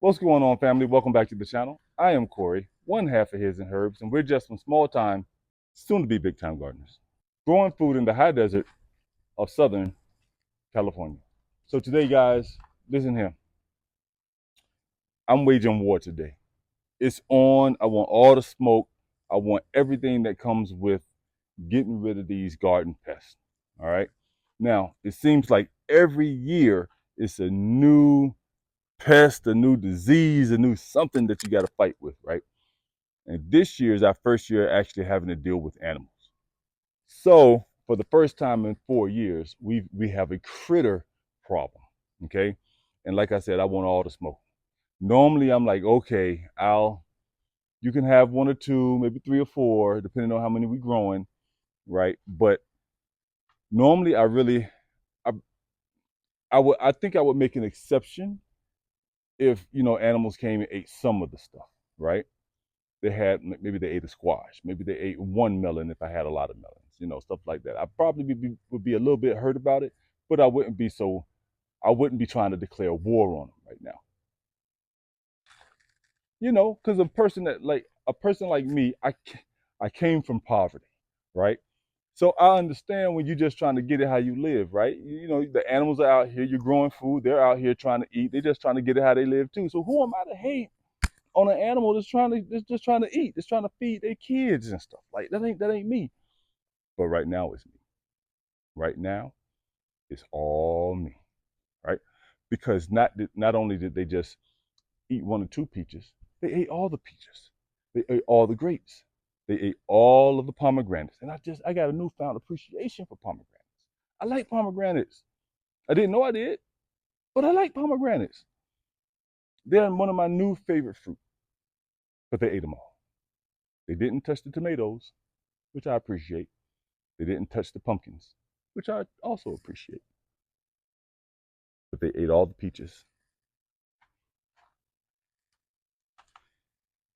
What's going on, family? Welcome back to the channel. I am Corey, one half of His and Herbs, and we're just some small time, soon to be big time gardeners, growing food in the high desert of Southern California. So today, guys, listen here. I'm waging war today. It's on. I want all the smoke. I want everything that comes with getting rid of these garden pests. All right. Now, it seems like every year it's a new pest, a new disease, a new something that you got to fight with, right? And this year is our first year actually having to deal with animals. So for the first time in 4 years, we have a critter problem. Okay. And like I said, I want all the smoke. Normally I'm like, okay, you can have one or two, maybe three or four, depending on how many we're growing, right? But normally I, I think I would make an exception if, animals came and ate some of the stuff, right? Maybe they ate a squash, maybe they ate one melon if I had a lot of melons, stuff like that. I probably would be a little bit hurt about it, but I wouldn't be trying to declare war on them right now. Because a person like me, I came from poverty, right? So I understand when you're just trying to get it how you live, right? The animals are out here, you're growing food, they're out here trying to eat, they're just trying to get it how they live too. So who am I to hate on an animal that's just trying to eat, that's trying to feed their kids and stuff? Like that ain't me. But right now it's me. Right now it's all me, right? Because not only did they just eat one or two peaches, they ate all the peaches. They ate all the grapes. They ate all of the pomegranates. And I got a newfound appreciation for pomegranates. I like pomegranates. I didn't know I did, but I like pomegranates. They're one of my new favorite fruit. But they ate them all. They didn't touch the tomatoes, which I appreciate. They didn't touch the pumpkins, which I also appreciate. But they ate all the peaches.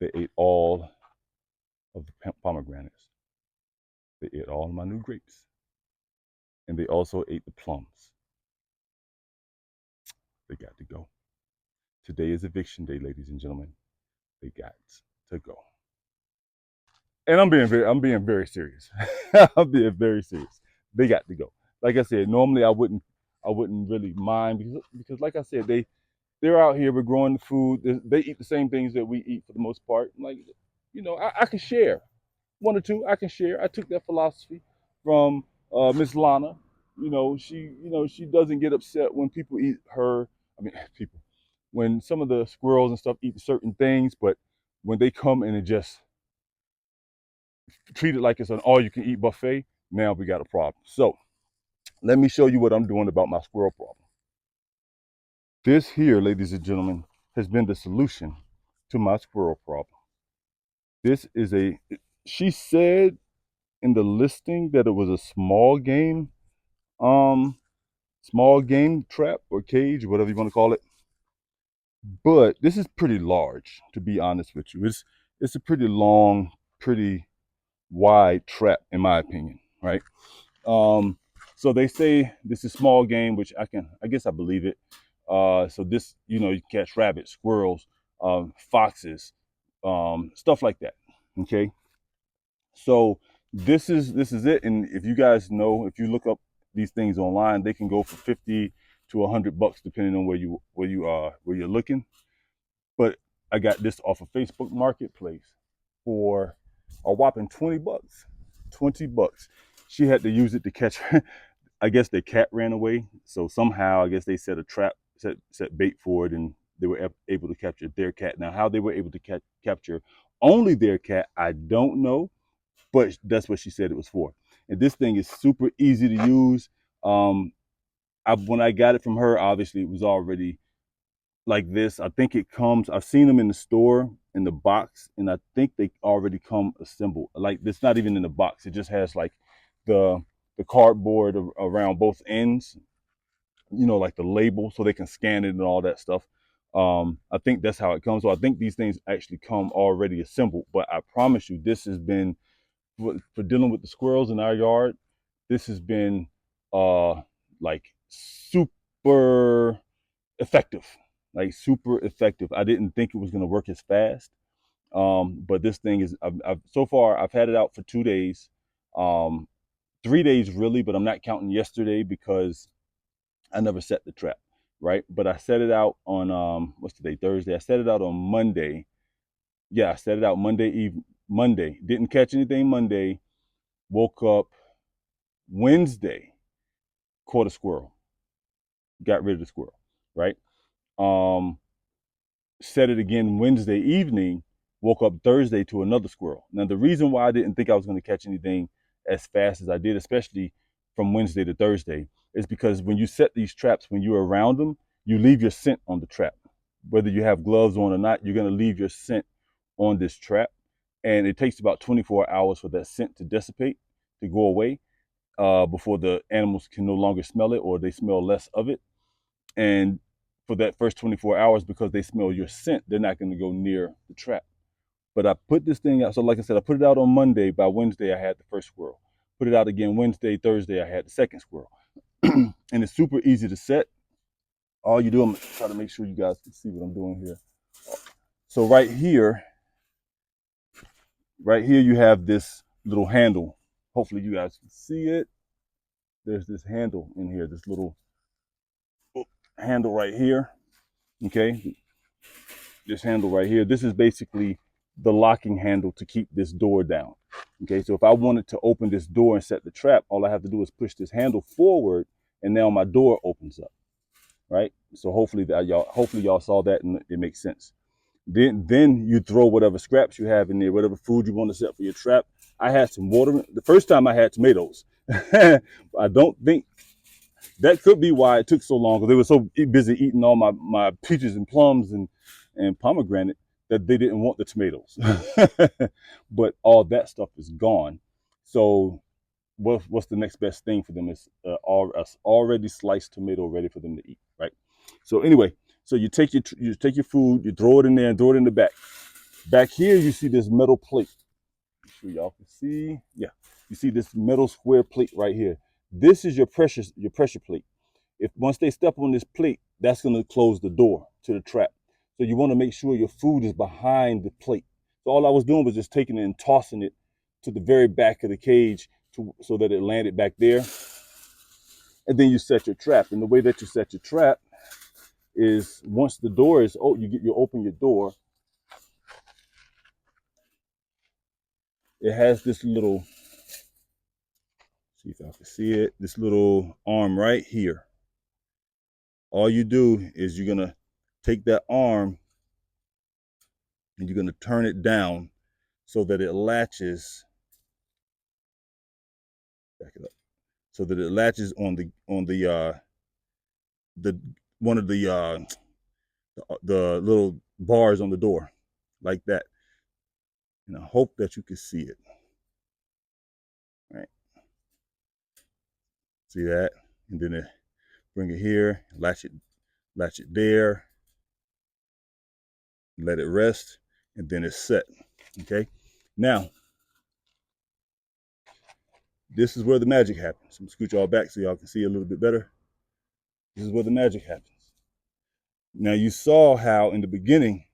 They ate all of the pomegranates. They ate all of my new grapes. And they also ate the plums. They got to go. Today is eviction day, ladies and gentlemen. They got to go. And I'm being very serious. I'm being very serious. They got to go. Like I said, normally I wouldn't really mind because like I said, they're out here. We're growing the food. They eat the same things that we eat for the most part. Like, I can share one or two. I can share. I took that philosophy from Miss Lana. She doesn't get upset when people eat her. I mean, people, when some of the squirrels and stuff eat certain things, but when they come and it just treat it like it's an all-you-can-eat buffet, now we got a problem. So let me show you what I'm doing about my squirrel problem. This here, ladies and gentlemen, has been the solution to my squirrel problem. This is she said in the listing that it was a um, small game trap or cage, whatever you want to call it. But this is pretty large, to be honest with you. It's a pretty long, pretty wide trap, in my opinion, right? Um, so they say this is small game, which I guess I believe it. So this, you can catch rabbits, squirrels, foxes, stuff like that. Okay. So this is it. And if you guys know, if you look up these things online, they can go for 50 to $100 depending on where you're looking. But I got this off of Facebook Marketplace for a whopping $20. $20. She had to use it to catch. I guess their cat ran away, so somehow I guess they set a trap, set bait for it, and they were able to capture their cat. Now, how they were able to capture only their cat, I don't know, but that's what she said it was for. And this thing is super easy to use. When I got it from her, obviously it was already like this. I think it comes. I've seen them in the store in the box, and I think they already come assembled. Like it's not even in the box. It just has like the cardboard around both ends. Like the label, so they can scan it and all that stuff. I think that's how it comes. So I think these things actually come already assembled. But I promise you, this has been for dealing with the squirrels in our yard. This has been like super effective. like super effective. I didn't think it was going to work as fast. But this thing is, so far I've had it out for 2 days, 3 days really, but I'm not counting yesterday because I never set the trap, right? But I set it out on what's today? Thursday. I set it out on Monday. Yeah, I set it out Monday eve. Monday. Didn't catch anything Monday. Woke up Wednesday, caught a squirrel. Got rid of the squirrel, right? Um, Set it again Wednesday evening, woke up Thursday to another squirrel. Now, the reason why I didn't think I was going to catch anything as fast as I did, especially from Wednesday to Thursday, is because when you set these traps, when you're around them, you leave your scent on the trap. Whether you have gloves on or not, you're going to leave your scent on this trap. And it takes about 24 hours for that scent to dissipate, to go away, before the animals can no longer smell it or they smell less of it. And for that first 24 hours, because they smell your scent, they're not going to go near the trap. But I put this thing out. So like I said, I put it out on Monday. By Wednesday, I had the first squirrel. Put it out again Wednesday, Thursday, I had the second squirrel. And it's super easy to set. All you do, I'm gonna try to make sure you guys can see what I'm doing here. So right here, you have this little handle. Hopefully you guys can see it. There's this handle in here, this little handle right here. Okay, this handle right here. This is basically the locking handle to keep this door down. Okay, so if I wanted to open this door and set the trap, all I have to do is push this handle forward, and now my door opens up. Right. So hopefully y'all saw that and it makes sense. Then you throw whatever scraps you have in there, whatever food you want to set for your trap. I had some water. The first time I had tomatoes. I don't think that could be why it took so long, because they were so busy eating all my peaches and plums and pomegranate that they didn't want the tomatoes. But all that stuff is gone. So what's the next best thing for them is already sliced tomato ready for them to eat, right? So anyway, so you take your food, you throw it in there and throw it in the back. Back here, you see this metal plate. I'm sure y'all can see. Yeah, you see this metal square plate right here. This is your pressure plate. If once they step on this plate, that's going to close the door to the trap. So you want to make sure your food is behind the plate. So all I was doing was just taking it and tossing it to the very back of the cage so that it landed back there. And then you set your trap. And the way that you set your trap is once the door is you open your door. It has this little, see if I can see it, this little arm right here. All you do is you're gonna take that arm and you're gonna turn it down so that it latches. Back it up. So that it latches on the one of the little bars on the door, like that. And I hope that you can see it. All right. See that? And then bring it here, latch it there, let it rest, and then it's set. Okay. Now, this is where the magic happens. I'm gonna scoot y'all back so y'all can see a little bit better. This is where the magic happens. Now, you saw how in the beginning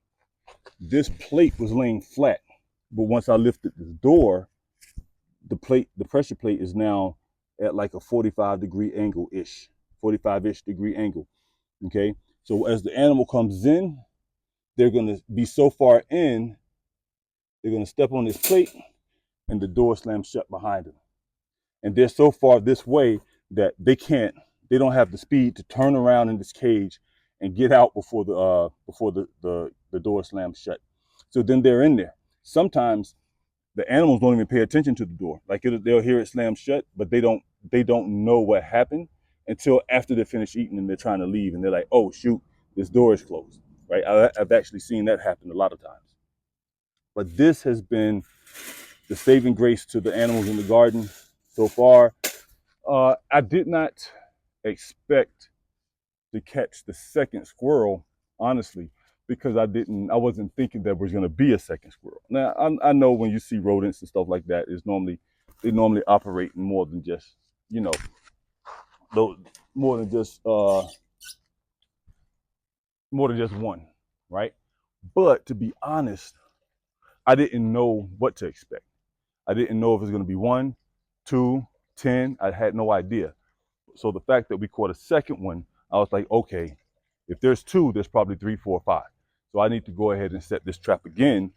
this plate was laying flat, but once I lifted this door, the pressure plate is now at like a 45-degree angle ish, 45-ish degree angle. Okay, so as the animal comes in, they're going to be so far in, they're going to step on this plate and the door slams shut behind them. And they're so far this way that they don't have the speed to turn around in this cage and get out before the door slams shut. So then they're in there. Sometimes the animals don't even pay attention to the door. Like they'll hear it slam shut, but they don't know what happened until after they're finished eating and they're trying to leave, and they're like, "Oh shoot, this door is closed." Right? I've actually seen that happen a lot of times. But this has been the saving grace to the animals in the garden so far. I did not expect to catch the second squirrel, honestly, because I wasn't thinking there was going to be a second squirrel. Now, I know when you see rodents and stuff like that, they normally operate in more than just, you know, more than just more than just one, right? But to be honest, I didn't know what to expect. I didn't know if it was going to be one, two, 10. I had no idea. So the fact that we caught a second one, I was like, okay, if there's two, there's probably three, four, five. So I need to go ahead and set this trap again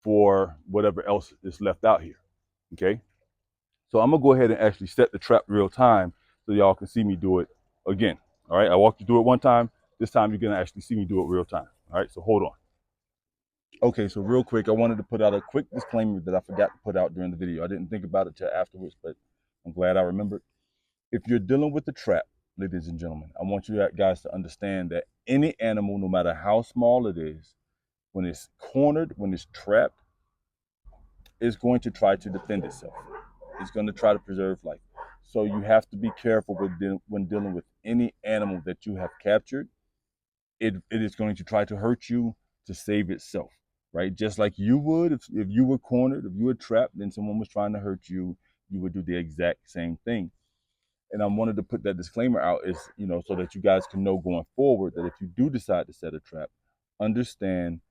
for whatever else is left out here. Okay. So I'm gonna go ahead and actually set the trap real time so y'all can see me do it again. All right. I walked you through it one time. This time you're gonna actually see me do it real time. All right. So hold on. Okay, so real quick, I wanted to put out a quick disclaimer that I forgot to put out during the video. I didn't think about it till afterwards, but I'm glad I remembered. If you're dealing with the trap, ladies and gentlemen, I want you guys to understand that any animal, no matter how small it is, when it's cornered, when it's trapped, is going to try to defend itself. It's going to try to preserve life. So you have to be careful when dealing with any animal that you have captured. It is going to try to hurt you to save itself, right? Just like you would if you were cornered, if you were trapped, and someone was trying to hurt you, you would do the exact same thing. And I wanted to put that disclaimer out is, so that you guys can know going forward that if you do decide to set a trap, understand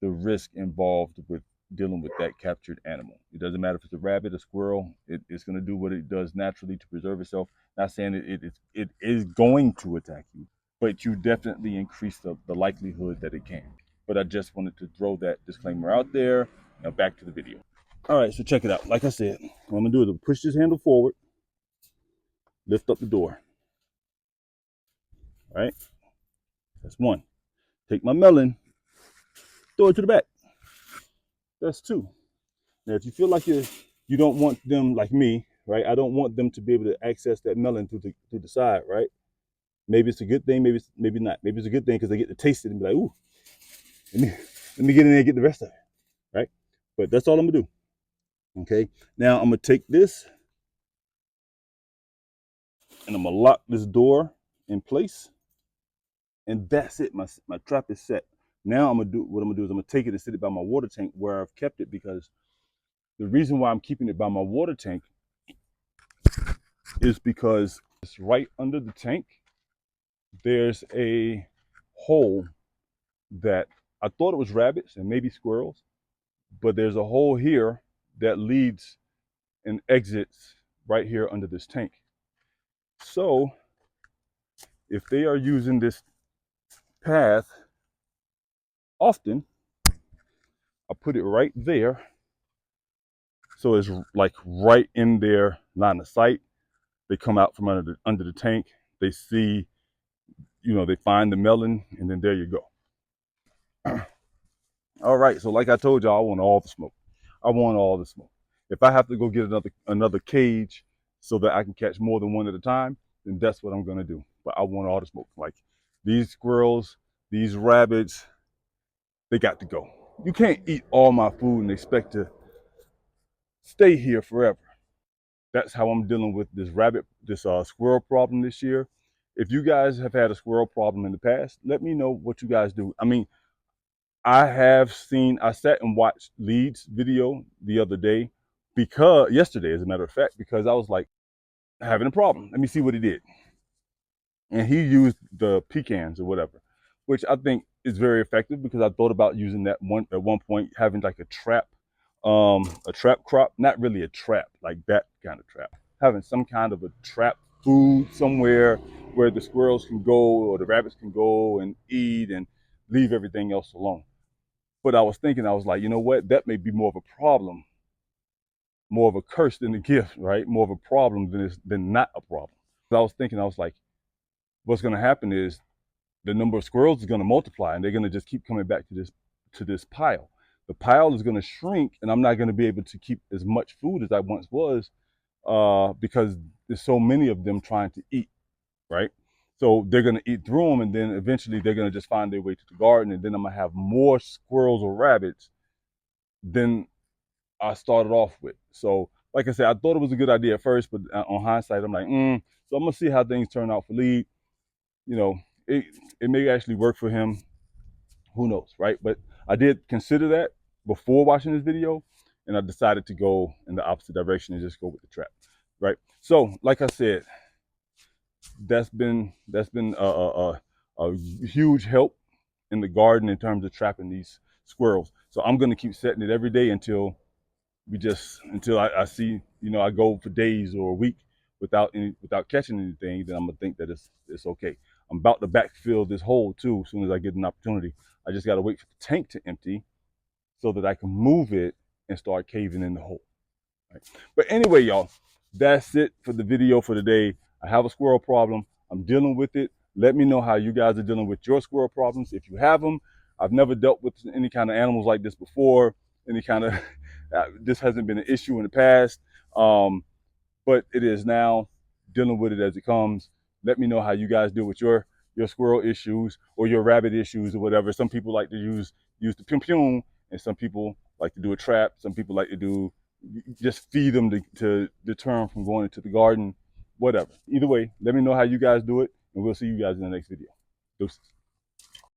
the risk involved with dealing with that captured animal. It doesn't matter if it's a rabbit, a squirrel, it's going to do what it does naturally to preserve itself. Not saying it is going to attack you, but you definitely increase the likelihood that it can. But I just wanted to throw that disclaimer out there. Now back to the video. All right, so check it out. Like I said, what I'm going to do is push this handle forward, lift up the door. All right, that's one. Take my melon, throw it to the back. That's two. Now, if you feel like you don't want them like me, right? I don't want them to be able to access that melon through the side, right? Maybe it's a good thing, maybe not. Maybe it's a good thing because they get to taste it and be like, ooh, let me get in there and get the rest of it, right? But that's all I'm gonna do. Okay. Now I'm gonna take this and I'm gonna lock this door in place, and that's it. My trap is set. Now I'm gonna do is I'm gonna take it and sit it by my water tank where I've kept it, because the reason why I'm keeping it by my water tank is because it's right under the tank. There's a hole that I thought it was rabbits and maybe squirrels, but there's a hole here that leads and exits right here under this tank. So if they are using this path often, I put it right there. So it's like right in their line of sight. They come out from under the tank. They see, they find the melon, and then there you go. All right, so like I told y'all, I want all the smoke. I want all the smoke. If I have to go get another cage so that I can catch more than one at a time, then that's what I'm gonna do. But I want all the smoke. Like these squirrels, these rabbits, they got to go. You can't eat all my food and expect to stay here forever. That's how I'm dealing with this squirrel problem this year. If you guys have had a squirrel problem in the past, let me know what you guys do. I mean, I sat and watched Leeds video the other day, yesterday, as a matter of fact, because I was like having a problem. Let me see what he did. And he used the pecans or whatever, which I think is very effective, because I thought about using that at one point, having like a trap crop, not really a trap, like that kind of trap, having some kind of a trap food somewhere where the squirrels can go or the rabbits can go and eat and leave everything else alone. But I was thinking, I was like, you know what? That may be more of a problem, more of a curse than a gift, right? More of a problem than not a problem. I was thinking, I was like, what's going to happen is the number of squirrels is going to multiply, and they're going to just keep coming back to this pile. The pile is going to shrink, and I'm not going to be able to keep as much food as I once was, because there's so many of them trying to eat, right? So they're going to eat through them, and then eventually they're going to just find their way to the garden, and then I'm going to have more squirrels or rabbits than I started off with. So, like I said, I thought it was a good idea at first, but on hindsight, I'm like, So I'm gonna see how things turn out for Lee. You know, it it may actually work for him. Who knows, right? But I did consider that before watching this video, and I decided to go in the opposite direction and just go with the trap, right? So, like I said, that's been a huge help in the garden in terms of trapping these squirrels. So I'm gonna keep setting it every day until I see, you know, I go for days or a week without catching anything. Then I'm gonna think that it's okay. I'm about to backfill this hole too as soon as I get an opportunity. I just gotta wait for the tank to empty so that I can move it and start caving in the hole. Right? But anyway, y'all, that's it for the video for today. I have a squirrel problem. I'm dealing with it. Let me know how you guys are dealing with your squirrel problems if you have them. I've never dealt with any kind of animals like this before. Any kind of this hasn't been an issue in the past, but it is now. Dealing with it as it comes. Let me know how you guys deal with your squirrel issues or your rabbit issues or whatever. Some people like to use the pum, and some people like to do a trap. Some people like to do just feed them to deter them from going into the garden, whatever. Either way, let me know how you guys do it, and we'll see you guys in the next video. Deuces.